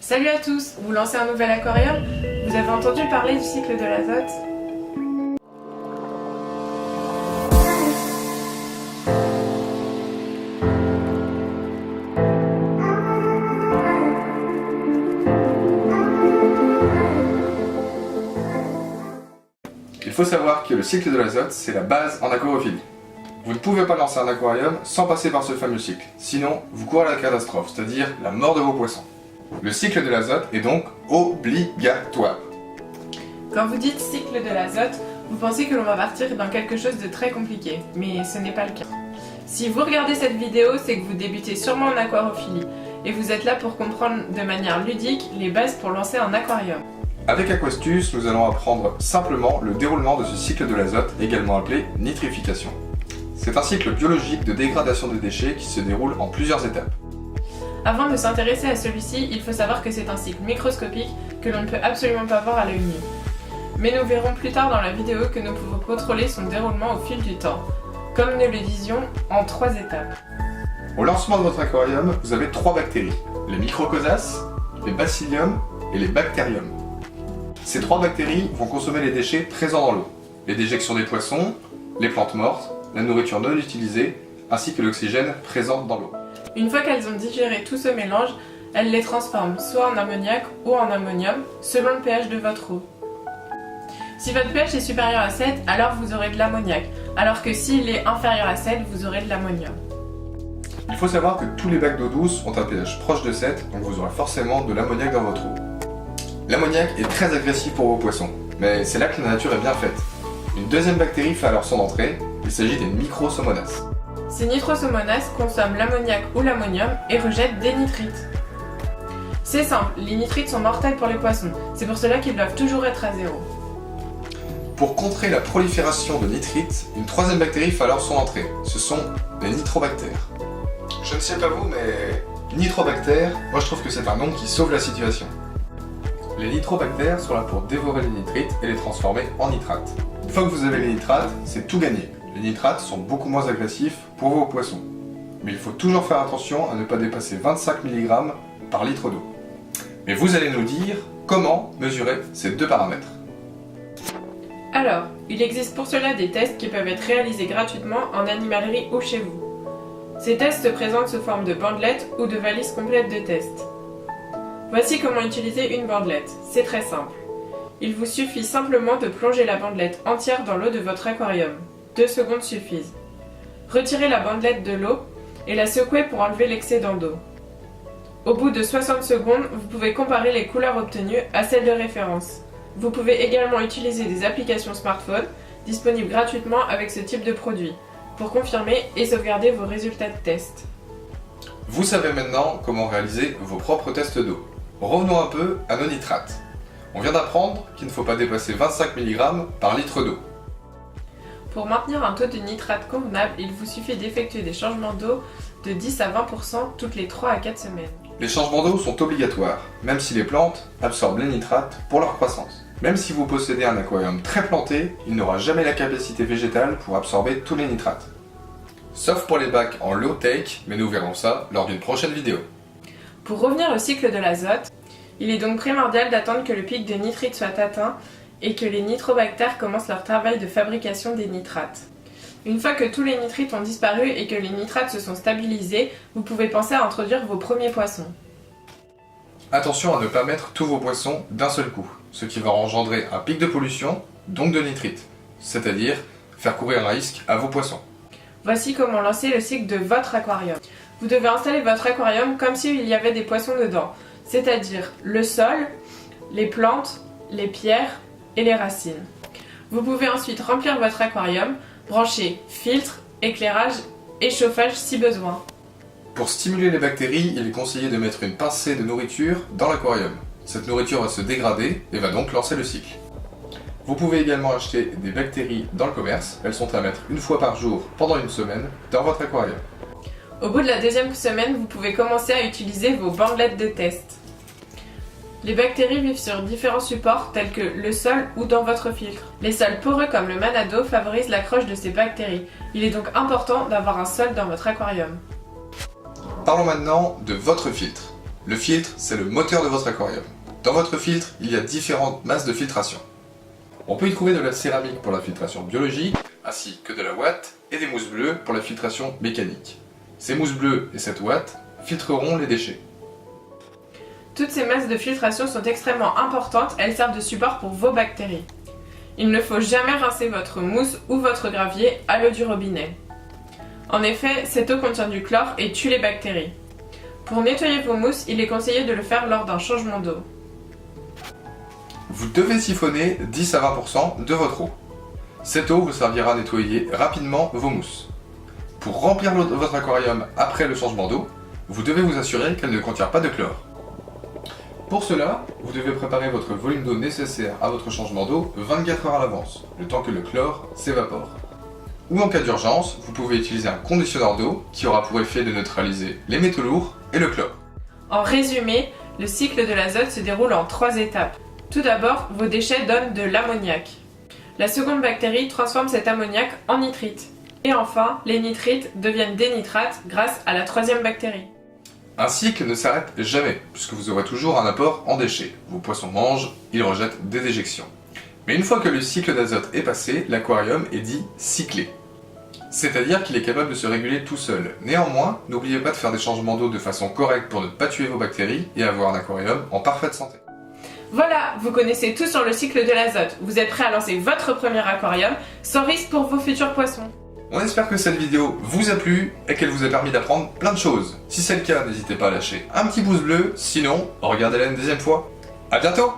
Salut à tous, vous lancez un nouvel aquarium? Vous avez entendu parler du cycle de l'azote? Il faut savoir que le cycle de l'azote, c'est la base en aquariophilie. Vous ne pouvez pas lancer un aquarium sans passer par ce fameux cycle, sinon vous courez à la catastrophe, c'est-à-dire la mort de vos poissons. Le cycle de l'azote est donc obligatoire. Quand vous dites cycle de l'azote, vous pensez que l'on va partir dans quelque chose de très compliqué, mais ce n'est pas le cas. Si vous regardez cette vidéo, c'est que vous débutez sûrement en aquarophilie, et vous êtes là pour comprendre de manière ludique les bases pour lancer un aquarium. Avec Aquastus, nous allons apprendre simplement le déroulement de ce cycle de l'azote, également appelé nitrification. C'est un cycle biologique de dégradation des déchets qui se déroule en plusieurs étapes. Avant de s'intéresser à celui-ci, il faut savoir que c'est un cycle microscopique que l'on ne peut absolument pas voir à l'œil nu. Mais nous verrons plus tard dans la vidéo que nous pouvons contrôler son déroulement au fil du temps, comme nous le disions en 3 étapes. Au lancement de votre aquarium, vous avez 3 bactéries, les microcosas, les bacilliums et les bactériums. Ces 3 bactéries vont consommer les déchets présents dans l'eau, les déjections des poissons, les plantes mortes, la nourriture non utilisée, ainsi que l'oxygène présent dans l'eau. Une fois qu'elles ont digéré tout ce mélange, elles les transforment soit en ammoniac ou en ammonium, selon le pH de votre eau. Si votre pH est supérieur à 7, alors vous aurez de l'ammoniac, alors que s'il est inférieur à 7, vous aurez de l'ammonium. Il faut savoir que tous les bacs d'eau douce ont un pH proche de 7, donc vous aurez forcément de l'ammoniac dans votre eau. L'ammoniac est très agressif pour vos poissons, mais c'est là que la nature est bien faite. Une deuxième bactérie fait alors son entrée, il s'agit des Nitrosomonas. Ces Nitrosomonas consomment l'ammoniac ou l'ammonium et rejettent des nitrites. C'est simple, les nitrites sont mortels pour les poissons, c'est pour cela qu'ils doivent toujours être à zéro. Pour contrer la prolifération de nitrites, une troisième bactérie fait alors son entrée, ce sont les nitrobactères. Je ne sais pas vous, mais nitrobactères, moi je trouve que c'est un nom qui sauve la situation. Les nitrobactères sont là pour dévorer les nitrites et les transformer en nitrates. Une fois que vous avez les nitrates, c'est tout gagné. Les nitrates sont beaucoup moins agressifs pour vos poissons. Mais il faut toujours faire attention à ne pas dépasser 25 mg par litre d'eau. Mais vous allez nous dire comment mesurer ces 2 paramètres. Alors, il existe pour cela des tests qui peuvent être réalisés gratuitement en animalerie ou chez vous. Ces tests se présentent sous forme de bandelettes ou de valises complètes de tests. Voici comment utiliser une bandelette, c'est très simple. Il vous suffit simplement de plonger la bandelette entière dans l'eau de votre aquarium. 2 secondes suffisent. Retirez la bandelette de l'eau et la secouez pour enlever l'excédent d'eau. Au bout de 60 secondes, vous pouvez comparer les couleurs obtenues à celles de référence. Vous pouvez également utiliser des applications smartphone disponibles gratuitement avec ce type de produit pour confirmer et sauvegarder vos résultats de test. Vous savez maintenant comment réaliser vos propres tests d'eau. Revenons un peu à nos nitrates. On vient d'apprendre qu'il ne faut pas dépasser 25 mg par litre d'eau. Pour maintenir un taux de nitrate convenable, il vous suffit d'effectuer des changements d'eau de 10 à 20% toutes les 3 à 4 semaines. Les changements d'eau sont obligatoires, même si les plantes absorbent les nitrates pour leur croissance. Même si vous possédez un aquarium très planté, il n'aura jamais la capacité végétale pour absorber tous les nitrates. Sauf pour les bacs en low tech, mais nous verrons ça lors d'une prochaine vidéo. Pour revenir au cycle de l'azote, il est donc primordial d'attendre que le pic de nitrite soit atteint et que les nitrobactères commencent leur travail de fabrication des nitrates. Une fois que tous les nitrites ont disparu et que les nitrates se sont stabilisés, vous pouvez penser à introduire vos premiers poissons. Attention à ne pas mettre tous vos poissons d'un seul coup, ce qui va engendrer un pic de pollution, donc de nitrite, c'est-à-dire faire courir un risque à vos poissons. Voici comment lancer le cycle de votre aquarium. Vous devez installer votre aquarium comme s'il y avait des poissons dedans, c'est-à-dire le sol, les plantes, les pierres et les racines. Vous pouvez ensuite remplir votre aquarium, brancher filtre, éclairage et chauffage si besoin. Pour stimuler les bactéries, il est conseillé de mettre une pincée de nourriture dans l'aquarium. Cette nourriture va se dégrader et va donc lancer le cycle. Vous pouvez également acheter des bactéries dans le commerce, elles sont à mettre une fois par jour pendant une semaine dans votre aquarium. Au bout de la 2e semaine, vous pouvez commencer à utiliser vos bandelettes de test. Les bactéries vivent sur différents supports tels que le sol ou dans votre filtre. Les sols poreux comme le manado favorisent l'accroche de ces bactéries. Il est donc important d'avoir un sol dans votre aquarium. Parlons maintenant de votre filtre. Le filtre, c'est le moteur de votre aquarium. Dans votre filtre, il y a différentes masses de filtration. On peut y trouver de la céramique pour la filtration biologique, ainsi que de la ouate et des mousses bleues pour la filtration mécanique. Ces mousses bleues et cette ouate filtreront les déchets. Toutes ces masses de filtration sont extrêmement importantes, elles servent de support pour vos bactéries. Il ne faut jamais rincer votre mousse ou votre gravier à l'eau du robinet. En effet, cette eau contient du chlore et tue les bactéries. Pour nettoyer vos mousses, il est conseillé de le faire lors d'un changement d'eau. Vous devez siphonner 10 à 20% de votre eau. Cette eau vous servira à nettoyer rapidement vos mousses. Pour remplir votre aquarium après le changement d'eau, vous devez vous assurer qu'elle ne contient pas de chlore. Pour cela, vous devez préparer votre volume d'eau nécessaire à votre changement d'eau 24 heures à l'avance, le temps que le chlore s'évapore. Ou en cas d'urgence, vous pouvez utiliser un conditionneur d'eau qui aura pour effet de neutraliser les métaux lourds et le chlore. En résumé, le cycle de l'azote se déroule en 3 étapes. Tout d'abord, vos déchets donnent de l'ammoniac. La seconde bactérie transforme cet ammoniac en nitrite. Et enfin, les nitrites deviennent des nitrates grâce à la troisième bactérie. Un cycle ne s'arrête jamais, puisque vous aurez toujours un apport en déchets. Vos poissons mangent, ils rejettent des déjections. Mais une fois que le cycle d'azote est passé, l'aquarium est dit cyclé. C'est-à-dire qu'il est capable de se réguler tout seul. Néanmoins, n'oubliez pas de faire des changements d'eau de façon correcte pour ne pas tuer vos bactéries et avoir un aquarium en parfaite santé. Voilà, vous connaissez tout sur le cycle de l'azote. Vous êtes prêt à lancer votre premier aquarium sans risque pour vos futurs poissons. On espère que cette vidéo vous a plu et qu'elle vous a permis d'apprendre plein de choses. Si c'est le cas, n'hésitez pas à lâcher un petit pouce bleu, sinon, regardez-la une deuxième fois. À bientôt!